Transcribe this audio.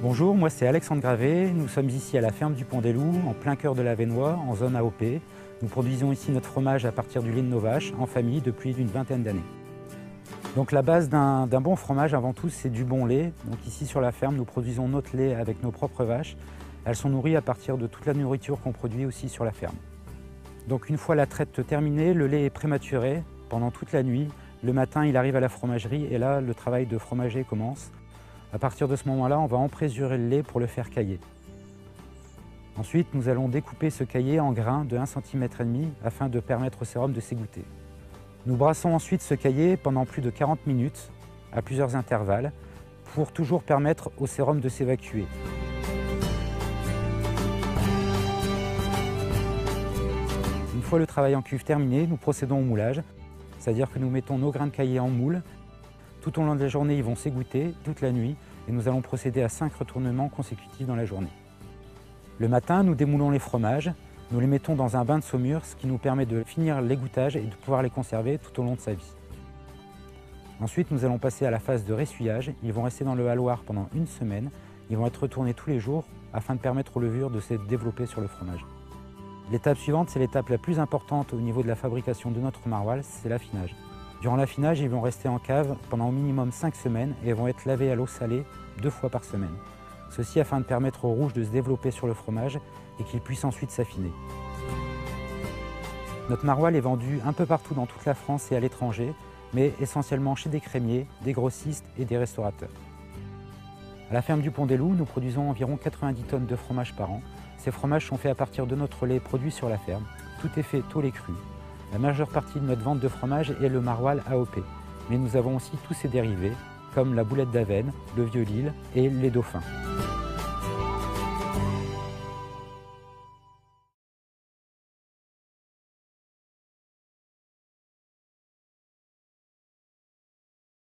Bonjour, moi c'est Alexandre Gravé. Nous sommes ici à la ferme du Pont des Loups, en plein cœur de l'Avesnois, en zone AOP. Nous produisons ici notre fromage à partir du lait de nos vaches, en famille, depuis une vingtaine d'années. Donc la base d'un bon fromage, avant tout, c'est du bon lait. Donc ici sur la ferme, nous produisons notre lait avec nos propres vaches. Elles sont nourries à partir de toute la nourriture qu'on produit aussi sur la ferme. Donc une fois la traite terminée, le lait est prématuré pendant toute la nuit. Le matin, il arrive à la fromagerie et là, le travail de fromager commence. À partir de ce moment-là, on va emprésurer le lait pour le faire cailler. Ensuite, nous allons découper ce caillé en grains de 1,5 cm afin de permettre au sérum de s'égoutter. Nous brassons ensuite ce caillé pendant plus de 40 minutes, à plusieurs intervalles, pour toujours permettre au sérum de s'évacuer. Une fois le travail en cuve terminé, nous procédons au moulage, c'est-à-dire que nous mettons nos grains de caillé en moule. Tout au long de la journée, ils vont s'égoutter toute la nuit et nous allons procéder à 5 retournements consécutifs dans la journée. Le matin, nous démoulons les fromages, nous les mettons dans un bain de saumure, ce qui nous permet de finir l'égouttage et de pouvoir les conserver tout au long de sa vie. Ensuite, nous allons passer à la phase de ressuyage. Ils vont rester dans le haloir pendant une semaine. Ils vont être retournés tous les jours afin de permettre aux levures de se développer sur le fromage. L'étape suivante, c'est l'étape la plus importante au niveau de la fabrication de notre maroilles, c'est l'affinage. Durant l'affinage, ils vont rester en cave pendant au minimum 5 semaines et vont être lavés à l'eau salée 2 fois par semaine. Ceci afin de permettre au rouge de se développer sur le fromage et qu'il puisse ensuite s'affiner. Notre maroilles est vendue un peu partout dans toute la France et à l'étranger, mais essentiellement chez des crémiers, des grossistes et des restaurateurs. À la ferme du Pont des Loups, nous produisons environ 90 tonnes de fromage par an. Ces fromages sont faits à partir de notre lait produit sur la ferme. Tout est fait au lait cru. La majeure partie de notre vente de fromage est le maroilles AOP, mais nous avons aussi tous ses dérivés, comme la boulette d'Avesnes, le vieux Lille et les dauphins.